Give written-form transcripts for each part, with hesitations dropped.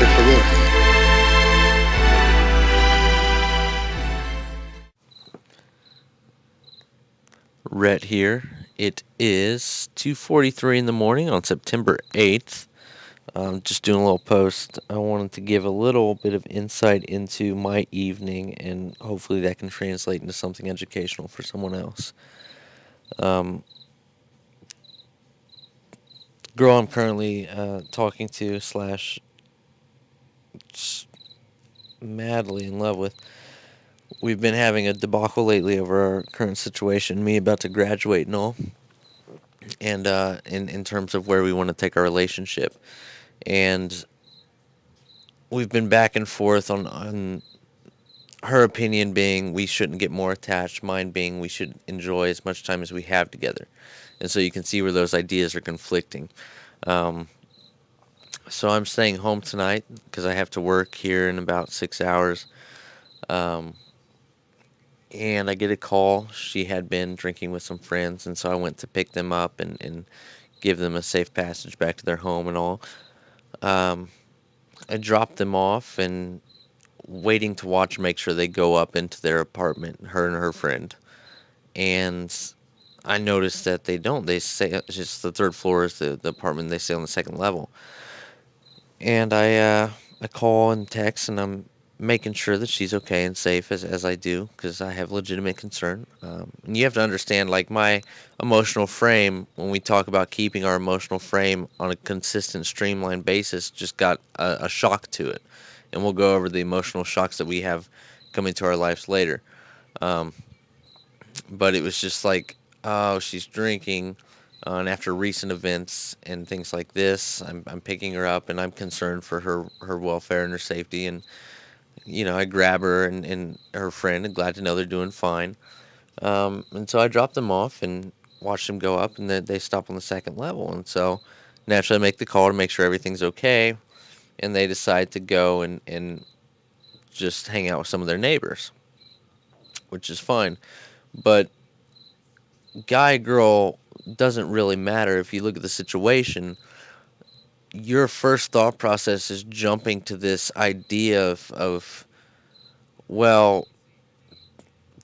for Lewis. Rhett here. It is 2:43 in the morning on September 8th. Just doing a little post. I wanted to give a little bit of insight into my evening, and hopefully that can translate into something educational for someone else. Um, Girl I'm currently talking to slash just madly in love with. We've been having a debacle lately over our current situation. Me about to graduate and all, and in terms of where we want to take our relationship. And we've been back and forth on her opinion being we shouldn't get more attached, mine being we should enjoy as much time as we have together. And so you can see where those ideas are conflicting. Um, so I'm staying home tonight because I have to work here in about 6 hours. Um, and I get a call. She had been drinking with some friends, and so I went to pick them up and give them a safe passage back to their home and all. Um, I dropped them off and waiting to watch make sure they go up into their apartment, her and her friend. And I noticed that they don't. They say it's just the third floor is the apartment. They stay on the second level. And I call and text, and I'm making sure that she's okay and safe as I do because I have legitimate concern. And you have to understand, like my emotional frame when we talk about keeping our emotional frame on a consistent, streamlined basis, just got a shock to it. And we'll go over the emotional shocks that we have come into our lives later. Um, but it was just like, oh, she's drinking. And after recent events and things like this, I'm picking her up and I'm concerned for her welfare and her safety. And, I grab her and her friend and glad to know they're doing fine. And so I drop them off and watch them go up and then they stop on the second level. And so naturally I make the call to make sure everything's okay. And they decide to go and just hang out with some of their neighbors, which is fine. But guy girl doesn't really matter if you look at the situation. Your first thought process is jumping to this idea of well,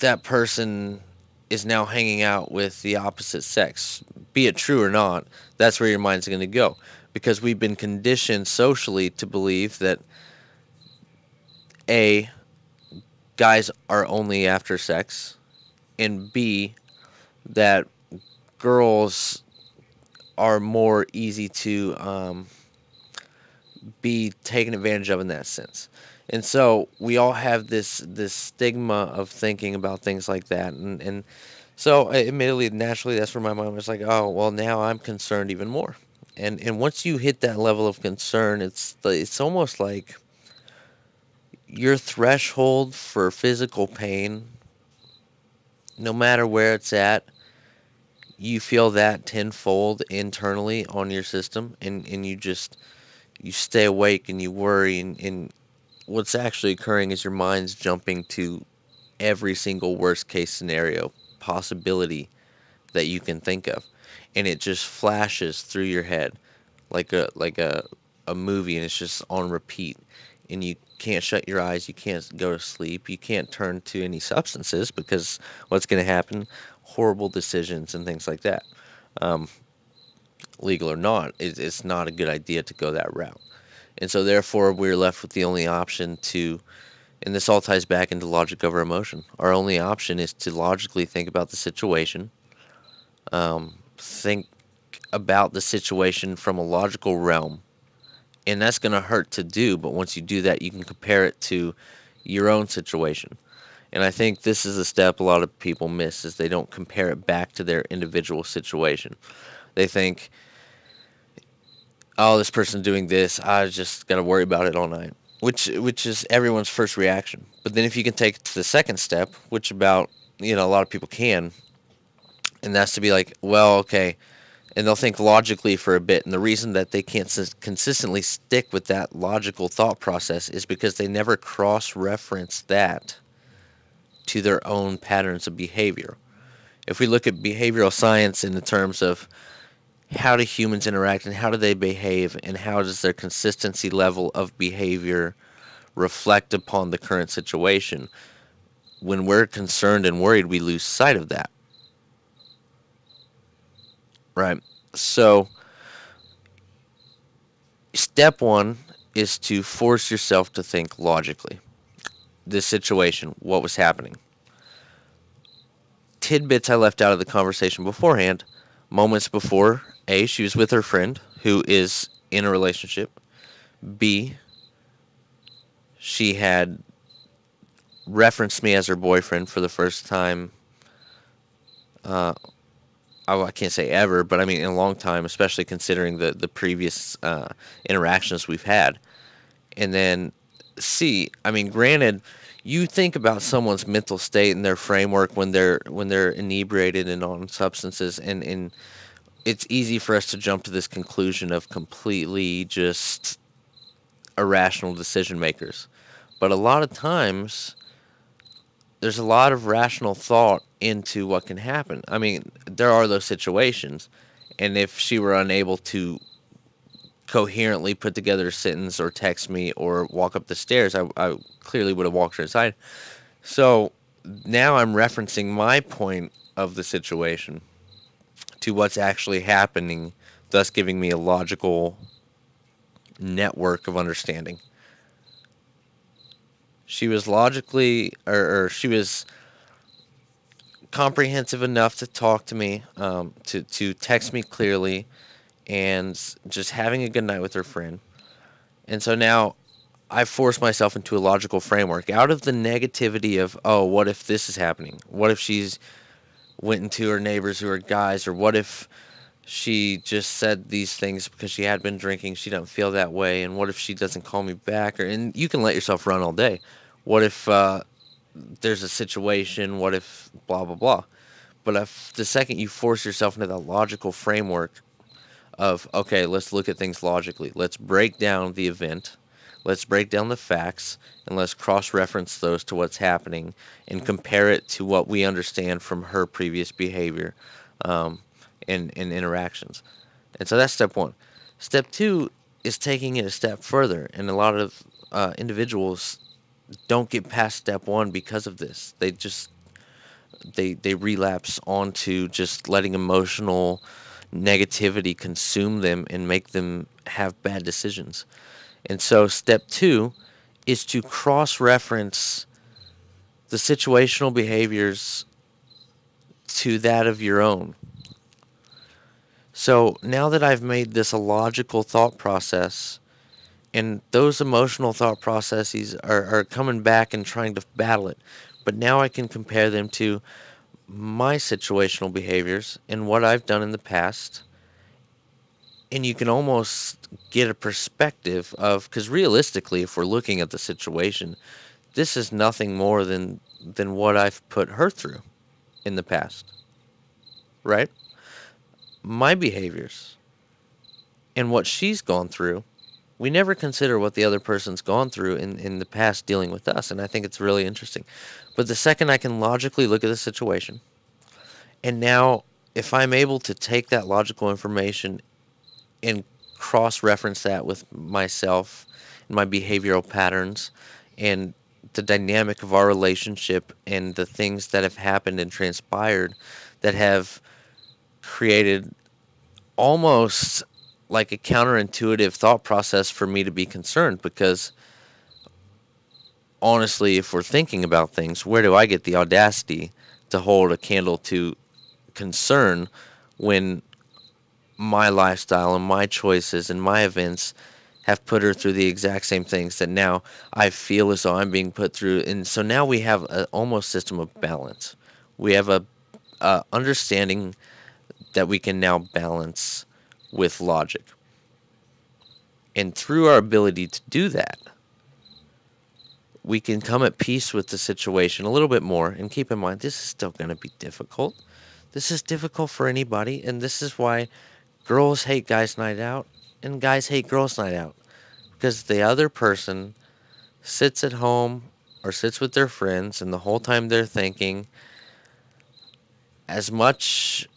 that person is now hanging out with the opposite sex. Be it true or not, that's where your mind's going to go. Because we've been conditioned socially to believe that A, guys are only after sex, and B, that girls are more easy to be taken advantage of in that sense. And so we all have this stigma of thinking about things like that, and so admittedly, naturally, that's where my mind was like, oh, well, now I'm concerned even more. And once you hit that level of concern, it's almost like your threshold for physical pain, no matter where it's at, you feel that tenfold internally on your system, and you stay awake and you worry, and what's actually occurring is your mind's jumping to every single worst case scenario possibility that you can think of, and it just flashes through your head like a movie, and it's just on repeat, and you can't shut your eyes, you can't go to sleep, you can't turn to any substances because what's going to happen? Horrible decisions and things like that. um, Legal or not, it's not a good idea to go that route. And so therefore we're left with the only option to, and this all ties back into logic over emotion. Our only option is to logically think about the situation, think about the situation from a logical realm, and that's going to hurt to do. But once you do that, you can compare it to your own situation. And I think this is a step a lot of people miss is they don't compare it back to their individual situation. They think, oh, this person's doing this, I just got to worry about it all night, which is everyone's first reaction. But then if you can take it to the second step, which about a lot of people can, and that's to be like, well, okay, and they'll think logically for a bit, and the reason that they can't consistently stick with that logical thought process is because they never cross-reference that to their own patterns of behavior. If we look at behavioral science in the terms of how do humans interact and how do they behave and how does their consistency level of behavior reflect upon the current situation. When we're concerned and worried, we lose sight of that, right? So, step one is to force yourself to think logically. This situation, what was happening. Tidbits I left out of the conversation beforehand, moments before, A, she was with her friend who is in a relationship. B, she had referenced me as her boyfriend for the first time. Uh, I can't say ever, but I mean in a long time, especially considering the previous interactions we've had. And then C, I mean, granted, you think about someone's mental state and their framework when they're inebriated and on substances, and it's easy for us to jump to this conclusion of completely just irrational decision makers. But a lot of times, there's a lot of rational thought into what can happen. I mean, there are those situations, and if she were unable to coherently put together a sentence or text me or walk up the stairs, I clearly would have walked her inside. So now I'm referencing my point of the situation to what's actually happening, thus giving me a logical network of understanding. She was logically, or she was comprehensive enough to talk to me, to text me clearly, and just having a good night with her friend. And so now I've forced myself into a logical framework out of the negativity of, oh, what if this is happening? What if she's went into her neighbors who are guys, or what if she just said these things because she had been drinking, she doesn't feel that way, and what if she doesn't call me back? Or and you can let yourself run all day. What if there's a situation? What if blah blah blah? But if the second you force yourself into that logical framework of, okay, let's look at things logically. Let's break down the event. Let's break down the facts and let's cross reference those to what's happening and compare it to what we understand from her previous behavior um, and interactions. And so that's step one. Step two is taking it a step further. And a lot of individuals don't get past step one because of this. They relapse onto just letting emotional negativity consume them and make them have bad decisions. And so step two is to cross reference the situational behaviors to that of your own. So now that I've made this a logical thought process, and those emotional thought processes are coming back and trying to battle it, but now I can compare them to my situational behaviors and what I've done in the past, and you can almost get a perspective of, because realistically, if we're looking at the situation, this is nothing more than what I've put her through in the past, right? My behaviors and what she's gone through, we never consider what the other person's gone through in the past dealing with us, and I think it's really interesting. But the second I can logically look at the situation, and now if I'm able to take that logical information and cross reference that with myself and my behavioral patterns and the dynamic of our relationship and the things that have happened and transpired that have created almost like a counterintuitive thought process for me to be concerned, because honestly, if we're thinking about things, where do I get the audacity to hold a candle to concern when my lifestyle and my choices and my events have put her through the exact same things that now I feel as though I'm being put through. And so now we have an almost system of balance. We have a understanding that we can now balance with logic. And through our ability to do that, we can come at peace with the situation a little bit more and keep in mind this is still going to be difficult. This is difficult for anybody, and this is why girls hate guys' night out and guys hate girls' night out, because the other person sits at home or sits with their friends, and the whole time they're thinking, as much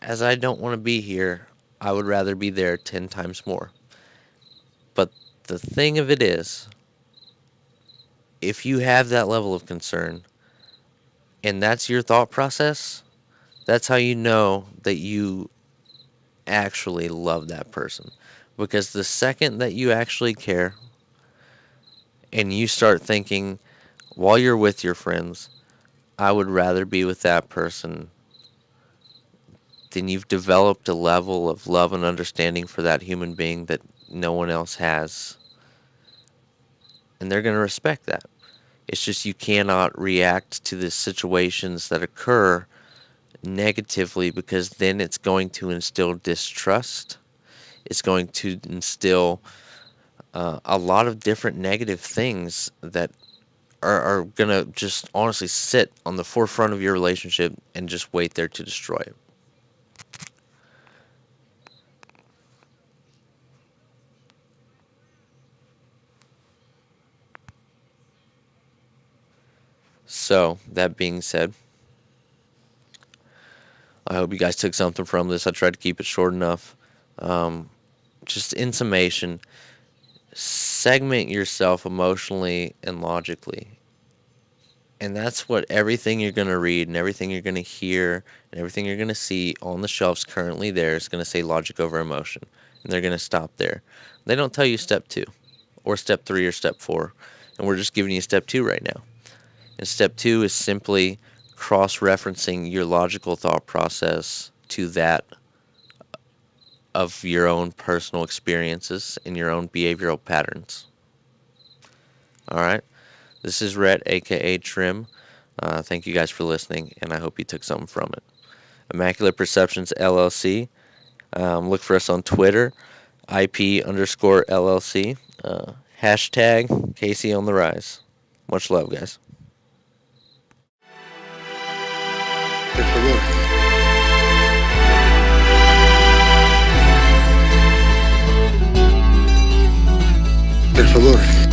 as I don't want to be here, I would rather be there 10 times more. But the thing of it is, if you have that level of concern and that's your thought process, that's how you know that you actually love that person. Because the second that you actually care and you start thinking while you're with your friends, I would rather be with that person, then you've developed a level of love and understanding for that human being that no one else has. And they're going to respect that. It's just you cannot react to the situations that occur negatively, because then it's going to instill distrust. It's going to instill a lot of different negative things that are going to just honestly sit on the forefront of your relationship and just wait there to destroy it. So, that being said, I hope you guys took something from this. I tried to keep it short enough. Um, just in summation, segment yourself emotionally and logically. And that's what everything you're going to read and everything you're going to hear and everything you're going to see on the shelves currently there is going to say logic over emotion. And they're going to stop there. They don't tell you step 2 or step 3 or step 4. And we're just giving you step 2 right now. And step 2 is simply cross-referencing your logical thought process to that of your own personal experiences and your own behavioral patterns. All right? This is Rhett, aka Trim. Thank you guys for listening, and I hope you took something from it. Immaculate Perceptions LLC. Look for us on Twitter, IP_LLC. Hashtag Casey on the Rise. Much love, guys. Per favor. Per favor.